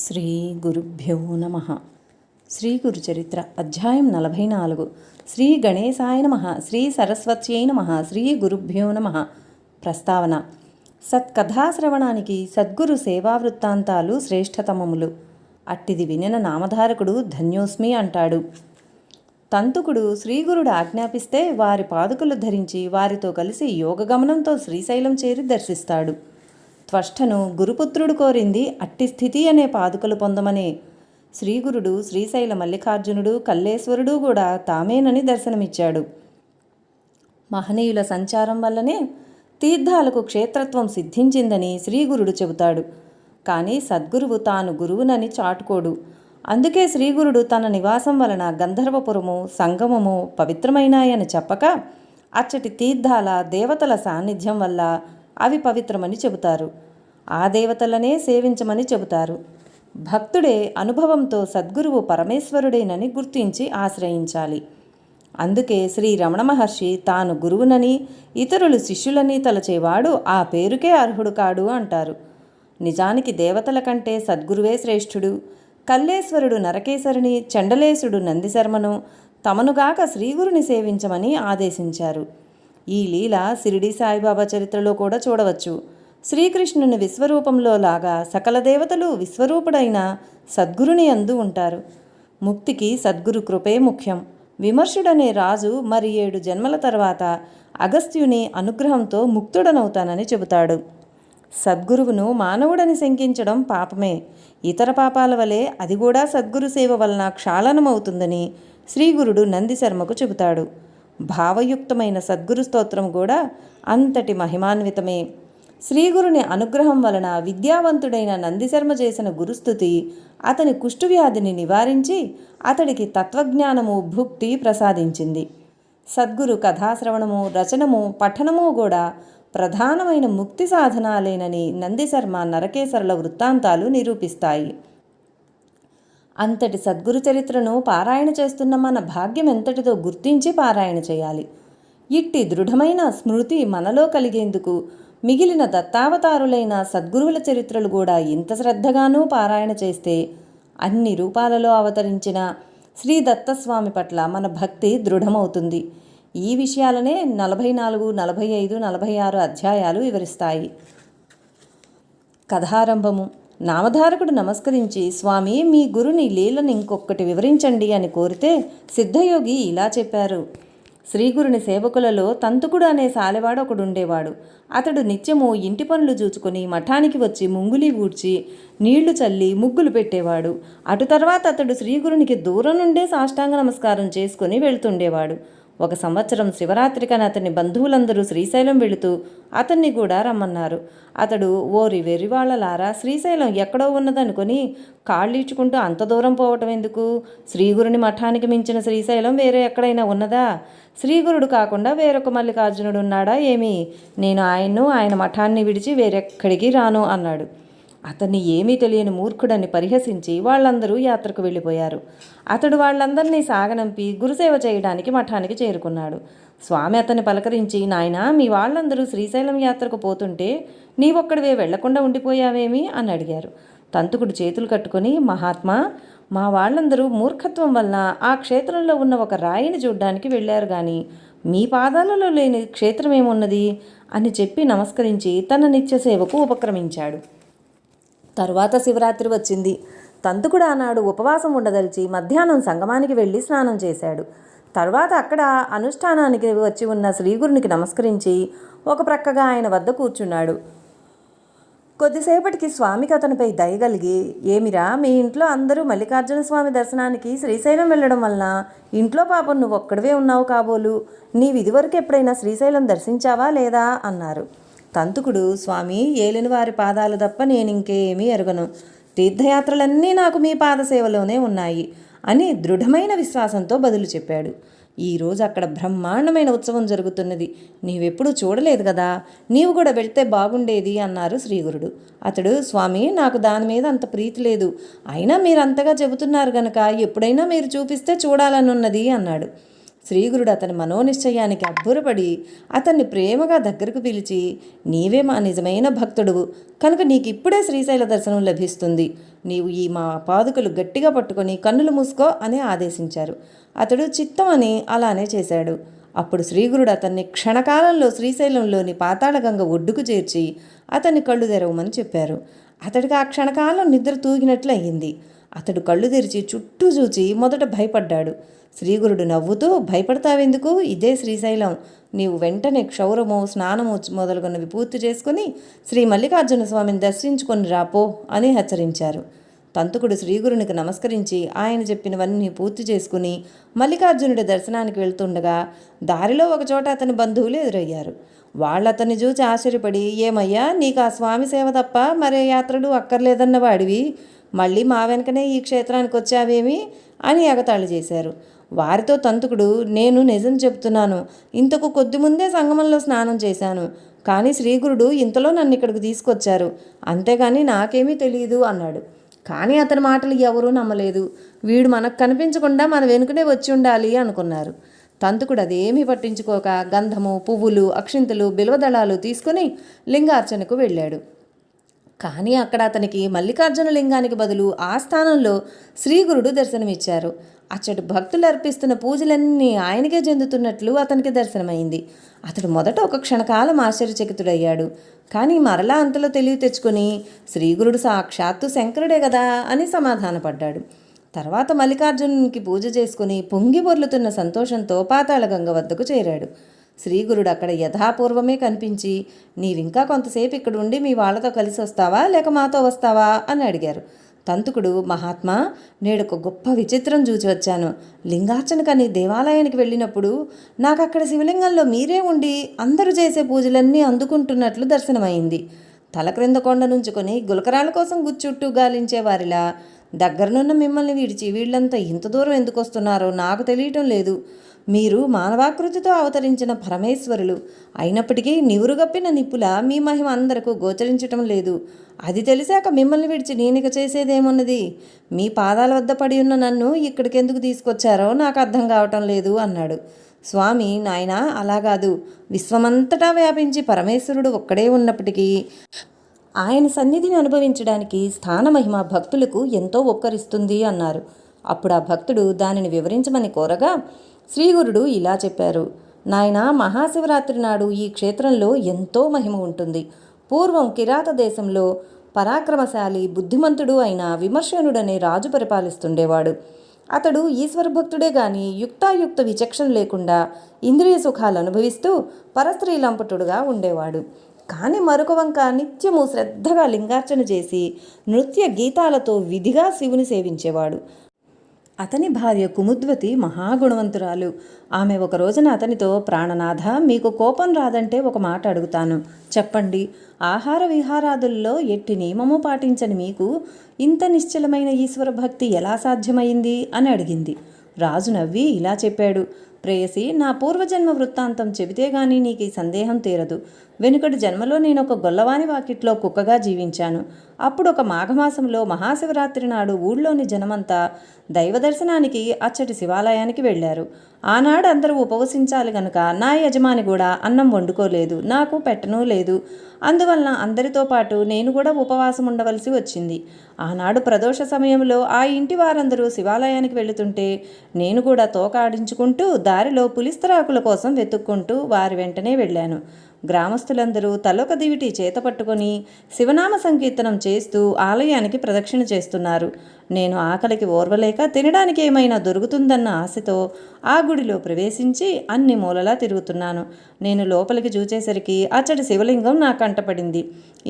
శ్రీ గురుభ్యో నమ. శ్రీ గురుచరిత్ర అధ్యాయం 44. శ్రీ గణేశాయ నమ. శ్రీ సరస్వత్యై నమ. శ్రీ గురుభ్యో నమ. ప్రస్తావన: సత్కథాశ్రవణానికి సద్గురు సేవావృత్తాంతాలు శ్రేష్టతమములు. అట్టిది వినిన నామధారకుడు ధన్యోస్మి అంటాడు. తంతుకుడు శ్రీగురుడు ఆజ్ఞాపిస్తే వారి పాదుకలు ధరించి వారితో కలిసి యోగగమనంతో శ్రీశైలం చేరి దర్శిస్తాడు. త్వష్టను గురుపుత్రుడు కోరింది అట్టి స్థితి అనే పాదుకలు పొందమనే. శ్రీగురుడు శ్రీశైల మల్లికార్జునుడు కల్లేశ్వరుడు కూడా తామేనని దర్శనమిచ్చాడు. మహనీయుల సంచారం వల్లనే తీర్థాలకు క్షేత్రత్వం సిద్ధించిందని శ్రీగురుడు చెబుతాడు. కానీ సద్గురువు తాను గురువునని చాటుకోడు. అందుకే శ్రీగురుడు తన నివాసం వలన గంధర్వపురము సంగమము పవిత్రమైనాయని చెప్పక అచ్చటి తీర్థాల దేవతల సాన్నిధ్యం వల్ల అవి పవిత్రమని చెబుతారు. ఆ దేవతలనే సేవించమని చెబుతారు. భక్తుడే అనుభవంతో సద్గురువు పరమేశ్వరుడేనని గుర్తించి ఆశ్రయించాలి. అందుకే శ్రీ రమణ మహర్షి తాను గురువునని ఇతరులు శిష్యులని తలచేవాడు ఆ పేరుకే అర్హుడు కాడు అంటారు. నిజానికి దేవతల కంటే సద్గురువే శ్రేష్ఠుడు. కల్లేశ్వరుడు నరకేశ్వరుని, చండలేశుడు నందిశర్మను తమనుగాక శ్రీగురుని సేవించమని ఆదేశించారు. ఈ లీల షిరిడీ సాయిబాబా చరిత్రలో కూడా చూడవచ్చు. శ్రీకృష్ణుని విశ్వరూపంలో లాగా సకల దేవతలు విశ్వరూపుడైన సద్గురుని యందు ఉంటారు. ముక్తికి సద్గురు కృపే ముఖ్యం. విమర్శుడనే రాజు మరి 7 జన్మల తర్వాత అగస్త్యుని అనుగ్రహంతో ముక్తుడనవుతానని చెబుతాడు. సద్గురువును మానవుడని శంకించడం పాపమే. ఇతర పాపాల వలె అది కూడా సద్గురు సేవ వలన క్షాళనమవుతుందని శ్రీగురుడు నందిశర్మకు చెబుతాడు. భావయుక్తమైన సద్గురు స్తోత్రం కూడా అంతటి మహిమాన్వితమే. శ్రీగురుని అనుగ్రహం వలన విద్యావంతుడైన నందిశర్మ చేసిన గురుస్థుతి అతని కుష్ఠవ్యాధిని నివారించి అతడికి తత్వజ్ఞానము భుక్తి ప్రసాదించింది. సద్గురు కథాశ్రవణము, రచనము, పఠనము కూడా ప్రధానమైన ముక్తి సాధనాలేనని నందిశర్మ నరకేశ్వరుల వృత్తాంతాలు నిరూపిస్తాయి. అంతటి సద్గురు చరిత్రను పారాయణ చేస్తున్న మన భాగ్యం ఎంతటిదో గుర్తించి పారాయణ చేయాలి. ఇట్టి దృఢమైన స్మృతి మనలో కలిగేందుకు మిగిలిన దత్తావతారులైన సద్గురువుల చరిత్రలు కూడా ఇంత శ్రద్ధగానూ పారాయణ చేస్తే అన్ని రూపాలలో అవతరించిన శ్రీ దత్తస్వామి పట్ల మన భక్తి దృఢమవుతుంది. ఈ విషయాలనే 44, 45, 46 అధ్యాయాలు వివరిస్తాయి. కథారంభము. నామధారకుడు నమస్కరించి, స్వామి, మీ గురుని లీలను ఇంకొకటి వివరించండి అని కోరితే సిద్ధయోగి ఇలా చెప్పారు. శ్రీగురుని సేవకులలో తంతుకుడు అనే సాలెవాడు ఒకడుండేవాడు. అతడు నిత్యము ఇంటి పనులు చూచుకొని మఠానికి వచ్చి ముంగులి ఊడ్చి నీళ్లు చల్లి ముగ్గులు పెట్టేవాడు. అటు తర్వాత అతడు శ్రీగురునికి దూరం నుండే సాష్టాంగ నమస్కారం చేసుకుని వెళ్తుండేవాడు. ఒక సంవత్సరం శివరాత్రికని అతని బంధువులందరూ శ్రీశైలం వెళుతూ అతన్ని కూడా రమ్మన్నారు. అతడు, ఓరి వెర్రివాళ్లలారా, శ్రీశైలం ఎక్కడో ఉన్నదనుకొని కాళ్ళీడ్చుకుంటూ అంత దూరం పోవటం ఎందుకు? శ్రీగురుని మఠానికి మించిన శ్రీశైలం వేరే ఎక్కడైనా ఉన్నదా? శ్రీగురుడు కాకుండా వేరొక మల్లికార్జునుడు ఉన్నాడా ఏమి? నేను ఆయన మఠాన్ని విడిచి వేరెక్కడికి రాను అన్నాడు. అతన్ని ఏమీ తెలియని మూర్ఖుడని పరిహసించి వాళ్ళందరూ యాత్రకు వెళ్ళిపోయారు. అతడు వాళ్ళందరినీ సాగనంపి గురుసేవ చేయడానికి మఠానికి చేరుకున్నాడు. స్వామి అతన్ని పలకరించి, నాయనా, మీ వాళ్ళందరూ శ్రీశైలం యాత్రకు పోతుంటే నీవొక్కడివే వెళ్లకుండా ఉండిపోయావేమి అని అడిగారు. తంతుకుడు చేతులు కట్టుకొని, మహాత్మా, మా వాళ్ళందరూ మూర్ఖత్వం వలన ఆ క్షేత్రంలో ఉన్న ఒక రాయిని చూడ్డానికి వెళ్ళారు గాని మీ పాదాలలో లేని క్షేత్రమేమున్నది అని చెప్పి నమస్కరించి తన నిత్య సేవకు ఉపక్రమించాడు. తరువాత శివరాత్రి వచ్చింది. తంతుకుడు ఆనాడు ఉపవాసం ఉండదలిచి మధ్యాహ్నం సంగమానికి వెళ్ళి స్నానం చేశాడు. తర్వాత అక్కడ అనుష్ఠానానికి వచ్చి ఉన్న శ్రీగురునికి నమస్కరించి ఒక ప్రక్కగా ఆయన వద్ద కూర్చున్నాడు. కొద్దిసేపటికి స్వామికి అతనిపై దయగలిగి, ఏమిరా, మీ ఇంట్లో అందరూ మల్లికార్జున స్వామి దర్శనానికి శ్రీశైలం వెళ్ళడం వలన ఇంట్లో పాపం నువ్వు ఒక్కడివే ఉన్నావు కాబోలు. నీవిదివరకు ఎప్పుడైనా శ్రీశైలం దర్శించావా లేదా అన్నారు. తంతుకుడు, స్వామి, ఏలిని వారి పాదాలు తప్ప నేనింకేమీ ఎరగను. తీర్థయాత్రలన్నీ నాకు మీ పాదసేవలోనే ఉన్నాయి అని దృఢమైన విశ్వాసంతో బదులు చెప్పాడు. ఈరోజు అక్కడ బ్రహ్మాండమైన ఉత్సవం జరుగుతున్నది. నీవెప్పుడూ చూడలేదు కదా, నీవు కూడా వెళ్తే బాగుండేది అన్నారు శ్రీగురుడు. అతడు, స్వామి, నాకు దాని మీద అంత ప్రీతి లేదు. అయినా మీరంతగా చెబుతున్నారు గనక ఎప్పుడైనా మీరు చూపిస్తే చూడాలనున్నది అన్నాడు. శ్రీగురుడు అతని మనోనిశ్చయానికి అబ్బురపడి అతన్ని ప్రేమగా దగ్గరకు పిలిచి, నీవే మా నిజమైన భక్తుడువు కనుక నీకిప్పుడే శ్రీశైల దర్శనం లభిస్తుంది. నీవు ఈ మా పాదుకలు గట్టిగా పట్టుకొని కన్నులు మూసుకో అని ఆదేశించారు. అతడు చిత్తం అని అలానే చేశాడు. అప్పుడు శ్రీగురుడు అతన్ని క్షణకాలంలో శ్రీశైలంలోని పాతాళగంగ ఒడ్డుకు చేర్చి అతన్ని కళ్ళు తెరవమని చెప్పారు. అతడికి ఆ క్షణకాలం నిద్ర తూగినట్లు అయ్యింది. అతడు కళ్ళు తెరిచి చుట్టూ చూచి మొదట భయపడ్డాడు. శ్రీగురుడు నవ్వుతూ, భయపడతావెందుకు? ఇదే శ్రీశైలం. నీవు వెంటనే క్షౌరము, స్నానము మొదలుగున్నవి పూర్తి చేసుకుని శ్రీ మల్లికార్జున స్వామిని దర్శించుకొని రాపో అని హెచ్చరించారు. తంతుకుడు శ్రీగురునికి నమస్కరించి ఆయన చెప్పినవన్నీ పూర్తి చేసుకుని మల్లికార్జునుడి దర్శనానికి వెళ్తుండగా దారిలో ఒకచోట అతని బంధువులు ఎదురయ్యారు. వాళ్ళతన్ని చూచి ఆశ్చర్యపడి, ఏమయ్యా, నీకు ఆ స్వామి సేవ తప్ప మరే యాత్రలు అక్కర్లేదన్న వాడివి మళ్ళీ మా వెనకనే ఈ క్షేత్రానికి వచ్చావేమి అని ఎగతాళి చేశారు. వారితో తంతుకుడు, నేను నిజం చెప్తున్నాను, ఇంతకు కొద్ది ముందే సంగమంలో స్నానం చేశాను, కానీ శ్రీగురుడు ఇంతలో నన్ను ఇక్కడికి తీసుకొచ్చారు, అంతేగాని నాకేమీ తెలియదు అన్నాడు. కానీ అతని మాటలు ఎవరూ నమ్మలేదు. వీడు మనకు కనిపించకుండా మన వెనుకనే వచ్చి ఉండాలి అనుకున్నారు. తంతుకుడు అదేమీ పట్టించుకోక గంధము, పువ్వులు, అక్షింతలు, బిల్వదళాలు తీసుకుని లింగార్చనకు వెళ్ళాడు. కానీ అక్కడ అతనికి మల్లికార్జున లింగానికి బదులు ఆ స్థానంలో శ్రీగురుడు దర్శనమిచ్చారు. అచ్చటి భక్తులు అర్పిస్తున్న పూజలన్నీ ఆయనకే చెందుతున్నట్లు అతనికి దర్శనమైంది. అతడు మొదట ఒక క్షణకాలం ఆశ్చర్యచకితుడయ్యాడు. కానీ మరలా అంతలో తెలివి తెచ్చుకొని, శ్రీగురుడు సాక్షాత్తు శంకరుడే కదా అని సమాధానపడ్డాడు. తర్వాత మల్లికార్జునునికి పూజ చేసుకుని పొంగి పొర్లుతున్న సంతోషంతో పాతాళగంగ వద్దకు చేరాడు. శ్రీగురుడు అక్కడ యథాపూర్వమే కనిపించి, నీవింకా కొంతసేపు ఇక్కడ ఉండి మీ వాళ్లతో కలిసి వస్తావా లేక మాతో వస్తావా అని అడిగారు. తంతుకుడు, మహాత్మా, నేడొక గొప్ప విచిత్రం చూచి వచ్చాను. లింగార్చనకని దేవాలయానికి వెళ్ళినప్పుడు నాకు అక్కడ శివలింగంలో మీరే ఉండి అందరూ చేసే పూజలన్నీ అందుకుంటున్నట్లు దర్శనమైంది. తల క్రింద కొండ నుంచుకొని గులకరాల కోసం గుచ్చుట్టూ గాలించే వారిలా దగ్గరనున్న మిమ్మల్ని విడిచి వీళ్ళంతా ఇంత దూరం ఎందుకు వస్తున్నారో నాకు తెలియటం లేదు. మీరు మానవాకృతితో అవతరించిన పరమేశ్వరులు అయినప్పటికీ నివురుగప్పిన నిప్పుల మీ మహిమ అందరకు గోచరించటం లేదు. అది తెలిసాక మిమ్మల్ని విడిచి నేనిక చేసేదేమున్నది? మీ పాదాల వద్ద పడి ఉన్న నన్ను ఇక్కడికి ఎందుకు తీసుకొచ్చారో నాకు అర్థం కావటం లేదు అన్నాడు. స్వామి, నాయన, అలా కాదు. విశ్వమంతటా వ్యాపించి పరమేశ్వరుడు ఒక్కడే ఉన్నప్పటికీ ఆయన సన్నిధిని అనుభవించడానికి స్థానమహిమ భక్తులకు ఎంతో ఒక్కరిస్తుంది అన్నారు. అప్పుడు ఆ భక్తుడు దానిని వివరించమని కోరగా శ్రీగురుడు ఇలా చెప్పారు. నాయనా, మహాశివరాత్రి నాడు ఈ క్షేత్రంలో ఎంతో మహిమ ఉంటుంది. పూర్వం కిరాత దేశంలో పరాక్రమశాలి, బుద్ధిమంతుడు అయిన విమర్శనుడనే రాజు పరిపాలిస్తుండేవాడు. అతడు ఈశ్వరభక్తుడే గాని యుక్తాయుక్త విచక్షణ లేకుండా ఇంద్రియ సుఖాలు అనుభవిస్తూ పరస్త్రీ లంపటుడుగా ఉండేవాడు. కానీ మరొక వంక నిత్యము శ్రద్ధగా లింగార్చన చేసి నృత్య గీతాలతో విధిగా శివుని సేవించేవాడు. అతని భార్య కుముద్వతి మహాగుణవంతురాలు. ఆమె ఒక రోజున అతనితో, ప్రాణనాథ, మీకు కోపం రాదంటే ఒక మాట అడుగుతాను, చెప్పండి. ఆహార విహారాదుల్లో ఎట్టి నియమము పాటించని మీకు ఇంత నిశ్చలమైన ఈశ్వర భక్తి ఎలా సాధ్యమైంది అని అడిగింది. రాజు నవ్వి ఇలా చెప్పాడు. ప్రేయసి, నా పూర్వజన్మ వృత్తాంతం చెబితే గానీ నీకు ఈ సందేహం తీరదు. వెనుకటి జన్మలో నేను ఒక గొల్లవాని వాకిట్లో కుక్కగా జీవించాను. అప్పుడు ఒక మాఘమాసంలో మహాశివరాత్రి నాడు ఊళ్ళోని జనమంతా దైవ దర్శనానికి అచ్చటి శివాలయానికి వెళ్ళారు. ఆనాడు అందరూ ఉపవసించాలి గనుక నా యజమాని కూడా అన్నం వండుకోలేదు, నాకు పెట్టనూ లేదు. అందువలన అందరితో పాటు నేను కూడా ఉపవాసం ఉండవలసి వచ్చింది. ఆనాడు ప్రదోష సమయంలో ఆ ఇంటి వారందరూ శివాలయానికి వెళుతుంటే నేను కూడా తోక ఆడించుకుంటూ దారిలో పులిస్తరాకుల కోసం వెతుక్కుంటూ వారి వెంటనే వెళ్ళాను. గ్రామస్తులందరూ తలొక దివిటి చేత పట్టుకొని శివనామ సంకీర్తనం చేస్తూ ఆలయానికి ప్రదక్షిణ చేస్తున్నారు. నేను ఆకలికి ఓర్వలేక తినడానికి ఏమైనా దొరుకుతుందన్న ఆశతో ఆ గుడిలో ప్రవేశించి అన్ని మూలలా తిరుగుతున్నాను. నేను లోపలికి చూచేసరికి అచ్చటి శివలింగం నా కంటపడింది.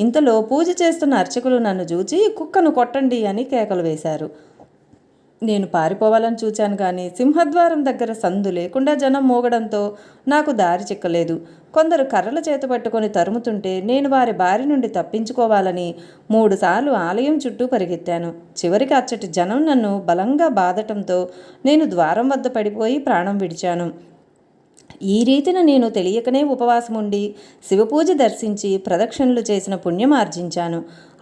ఇంతలో పూజ చేస్తున్న అర్చకులు నన్ను చూచి కుక్కను కొట్టండి అని కేకలు వేశారు. నేను పారిపోవాలని చూచాను కానీ సింహద్వారం దగ్గర సందు లేకుండా జనం మోగడంతో నాకు దారి చిక్కలేదు. కొందరు కర్రల చేత పట్టుకొని తరుముతుంటే నేను వారి బారి నుండి తప్పించుకోవాలని 3 సార్లు ఆలయం చుట్టూ పరిగెత్తాను. చివరికి అచ్చటి జనం నన్ను బలంగా బాదటంతో నేను ద్వారం వద్ద పడిపోయి ప్రాణం విడిచాను. ఈ రీతిన నేను తెలియకనే ఉపవాసముండి శివపూజ దర్శించి ప్రదక్షిణలు చేసిన పుణ్యం ఆర్జించాను.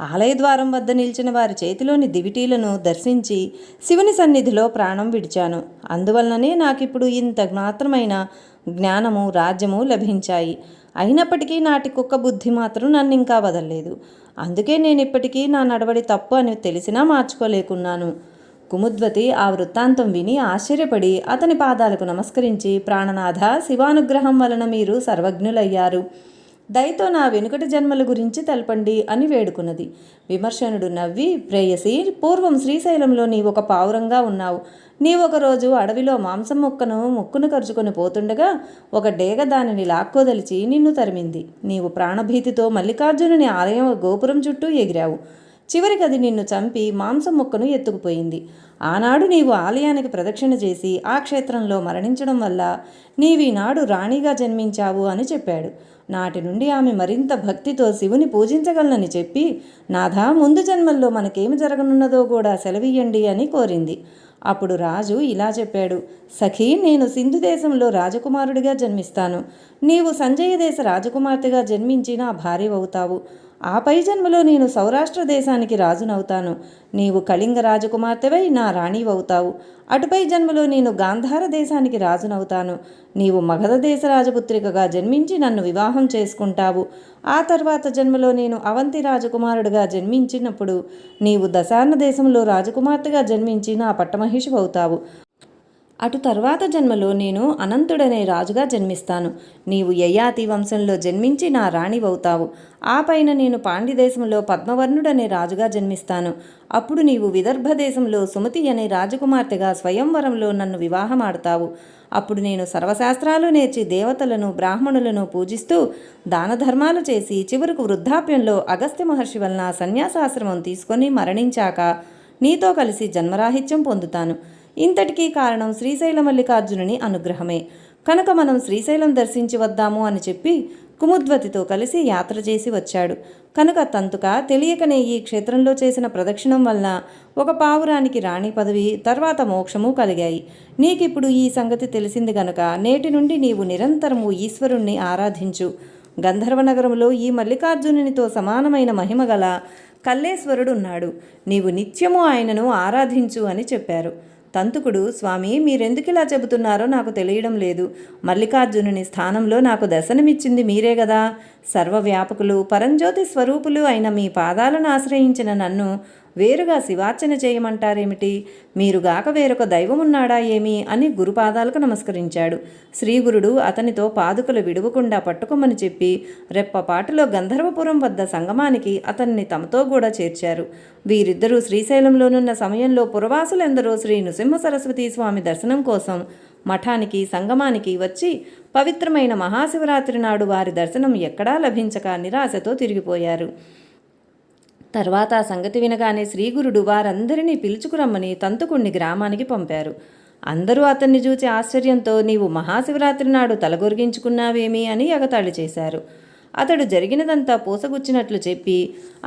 ఆలయ ద్వారం వద్ద నిలిచిన వారి చేతిలోని దివిటీలను దర్శించి శివుని సన్నిధిలో ప్రాణం విడిచాను. అందువలననే నాకిప్పుడు ఇంత మాత్రమైన జ్ఞానము రాజ్యము లభించాయి. అయినప్పటికీ నాటి కుక్క బుద్ధి మాత్రం నన్ను ఇంకా వదలలేదు. అందుకే నేను ఇప్పటికీ నా నడవడి తప్పు అని తెలిసినా మార్చుకోలేకున్నాను. కుముద్వతి ఆ వృత్తాంతం విని ఆశ్చర్యపడి అతని పాదాలకు నమస్కరించి, ప్రాణనాథ, శివానుగ్రహం వలన మీరు సర్వజ్ఞులయ్యారు. దయతో నా వెనుకటి జన్మల గురించి తెలపండి అని వేడుకున్నది. విమర్శనుడు నవ్వి, ప్రేయసి, పూర్వం శ్రీశైలంలో నీవు ఒక పావురంగా ఉన్నావు. నీవొకరోజు అడవిలో మాంసం ముక్కును కరుచుకొని పోతుండగా ఒక డేగ దానిని లాక్కోదలిచి నిన్ను తరిమింది. నీవు ప్రాణభీతితో మల్లికార్జునుని ఆలయం గోపురం చుట్టూ ఎగిరావు. చివరికి అది నిన్ను చంపి మాంసం ముక్కను ఎత్తుకుపోయింది. ఆనాడు నీవు ఆలయానికి ప్రదక్షిణ చేసి ఆ క్షేత్రంలో మరణించడం వల్ల నీవీనాడు రాణిగా జన్మించావు అని చెప్పాడు. నాటి నుండి ఆమె మరింత భక్తితో శివుని పూజించగలనని చెప్పి, నాథా, ముందు జన్మల్లో మనకేమి జరగనున్నదో కూడా సెలవియ్యండి అని కోరింది. అప్పుడు రాజు ఇలా చెప్పాడు, సఖీ, నేను సింధు దేశంలో రాజకుమారుడిగా జన్మిస్తాను. నీవు సంజయ దేశ రాజకుమార్తెగా జన్మించి నా భార్యవవుతావు. ఆ పై జన్మలో నేను సౌరాష్ట్ర దేశానికి రాజునవుతాను. నీవు కళింగ రాజకుమార్తెవై నా రాణివవుతావు. అటుపై జన్మలో నేను గాంధార దేశానికి రాజునవుతాను. నీవు మగధ దేశ రాజపుత్రికగా జన్మించి నన్ను వివాహం చేసుకుంటావు. ఆ తర్వాత జన్మలో నేను అవంతి రాజకుమారుడిగా జన్మించినప్పుడు నీవు దశార్ణ దేశంలో రాజకుమార్తెగా జన్మించి నా పట్టమహిషివవుతావు. అటు తర్వాత జన్మలో నేను అనంతుడనే రాజుగా జన్మిస్తాను. నీవు యయాతి వంశంలో జన్మించి నా రాణివవుతావు. ఆ పైన నేను పాండ్యదేశంలో పద్మవర్ణుడనే రాజుగా జన్మిస్తాను. అప్పుడు నీవు విదర్భ దేశంలో సుమతి అనే రాజకుమార్తెగా స్వయంవరంలో నన్ను వివాహమాడతావు. అప్పుడు నేను సర్వశాస్త్రాలు నేర్చి దేవతలను బ్రాహ్మణులను పూజిస్తూ దాన ధర్మాలు చేసి చివరకు వృద్ధాప్యంలో అగస్త్య మహర్షి వలన సన్యాసాశ్రమం తీసుకొని మరణించాక నీతో కలిసి జన్మరాహిత్యం పొందుతాను. ఇంతటికీ కారణం శ్రీశైల మల్లికార్జునుని అనుగ్రహమే. కనుక మనం శ్రీశైలం దర్శించి వద్దాము అని చెప్పి కుముద్వతితో కలిసి యాత్ర చేసి వచ్చాడు. కనుక తంతుక తెలియకనే ఈ క్షేత్రంలో చేసిన ప్రదక్షిణం వలన ఒక పావురానికి రాణి పదవి, తర్వాత మోక్షము కలిగాయి. నీకిప్పుడు ఈ సంగతి తెలిసింది గనుక నేటి నుండి నీవు నిరంతరము ఈశ్వరుణ్ణి ఆరాధించు. గంధర్వ నగరంలో ఈ మల్లికార్జునునితో సమానమైన మహిమగల కల్లేశ్వరుడున్నాడు. నీవు నిత్యము ఆయనను ఆరాధించు అని చెప్పారు. తంతుకుడు, స్వామి, మీరెందుకిలా చెబుతున్నారో నాకు తెలియడం లేదు. మల్లికార్జునుని స్థానంలో నాకు దర్శనమిచ్చింది మీరే గదా. సర్వవ్యాపకులు, పరంజ్యోతి స్వరూపులు అయిన మీ పాదాలను ఆశ్రయించిన నన్ను వేరుగా శివార్చన చేయమంటారేమిటి? మీరుగాక వేరొక దైవమున్నాడా ఏమి అని గురుపాదాలకు నమస్కరించాడు. శ్రీగురుడు అతనితో పాదుకలు విడువకుండా పట్టుకోమని చెప్పి రెప్పపాటులో గంధర్వపురం వద్ద సంగమానికి అతన్ని తమతో కూడా చేర్చారు. వీరిద్దరూ శ్రీశైలంలోనున్న సమయంలో పురవాసులెందరో శ్రీ నృసింహ సరస్వతీ స్వామి దర్శనం కోసం మఠానికి సంగమానికి వచ్చి పవిత్రమైన మహాశివరాత్రి నాడు వారి దర్శనం ఎక్కడా లభించక నిరాశతో తిరిగిపోయారు. తర్వాత ఆ సంగతి వినగానే శ్రీగురుడు వారందరినీ పిలుచుకురమ్మని తంతుకుణ్ణి గ్రామానికి పంపారు. అందరూ అతన్ని చూచి ఆశ్చర్యంతో, నీవు మహాశివరాత్రి నాడు తలగొరిగించుకున్నావేమి అని ఎగతాళి చేశారు. అతడు జరిగినదంతా పూసగుచ్చినట్లు చెప్పి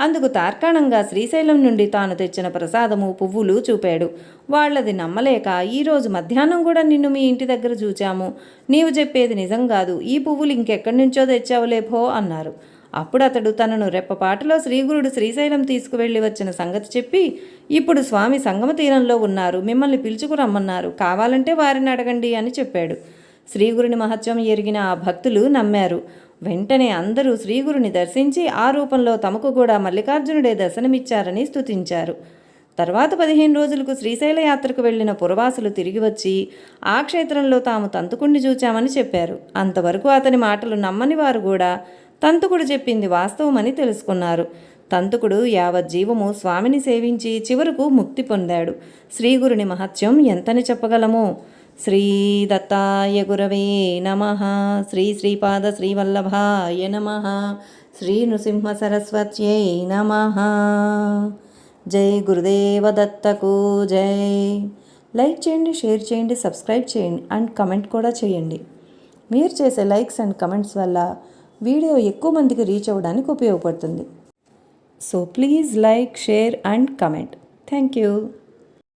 అందుకు తార్కాణంగా శ్రీశైలం నుండి తాను తెచ్చిన ప్రసాదము, పువ్వులు చూపాడు. వాళ్ళది నమ్మలేక, ఈరోజు మధ్యాహ్నం కూడా నిన్ను మీ ఇంటి దగ్గర చూచాము. నీవు చెప్పేది నిజం కాదు. ఈ పువ్వులు ఇంకెక్కడి నుంచో తెచ్చావులేపో అన్నారు. అప్పుడు అతడు తనను రెప్పపాటులో శ్రీగురుడు శ్రీశైలం తీసుకువెళ్ళి వచ్చిన సంగతి చెప్పి, ఇప్పుడు స్వామి సంగమ తీరంలో ఉన్నారు, మిమ్మల్ని పిలుచుకురమ్మన్నారు, కావాలంటే వారిని అడగండి అని చెప్పాడు. శ్రీగురుని మహత్యం ఎరిగిన ఆ భక్తులు నమ్మారు. వెంటనే అందరూ శ్రీగురుని దర్శించి ఆ రూపంలో తమకు కూడా మల్లికార్జునుడే దర్శనమిచ్చారని స్తుతించారు. తర్వాత 15 రోజులకు శ్రీశైల యాత్రకు వెళ్లిన పురవాసులు తిరిగి వచ్చి ఆ క్షేత్రంలో తాము తంతుకుణ్ణి చూచామని చెప్పారు. అంతవరకు అతని మాటలు నమ్మని వారు కూడా తంతుకుడు చెప్పింది వాస్తవమని తెలుసుకున్నారు. తంతుకుడు యావజ్జీవము స్వామిని సేవించి చివరకు ముక్తి పొందాడు. శ్రీగురుని మహత్యం ఎంతని చెప్పగలము. శ్రీ దత్తాయ గురవే నమః. శ్రీ శ్రీపాద శ్రీవల్లభాయ నమః. శ్రీ నృసింహ సరస్వత్యై నమః. జై గురుదేవ దత్తకు జై. లైక్ చేయండి, షేర్ చేయండి, సబ్స్క్రైబ్ చేయండి అండ్ కమెంట్ కూడా చేయండి. మీరు చేసే లైక్స్ అండ్ కమెంట్స్ వల్ల వీడియో ఎక్కువ మందికి రీచ్ అవ్వడానికి ఉపయోగపడుతుంది. So please like, share and comment. Thank you.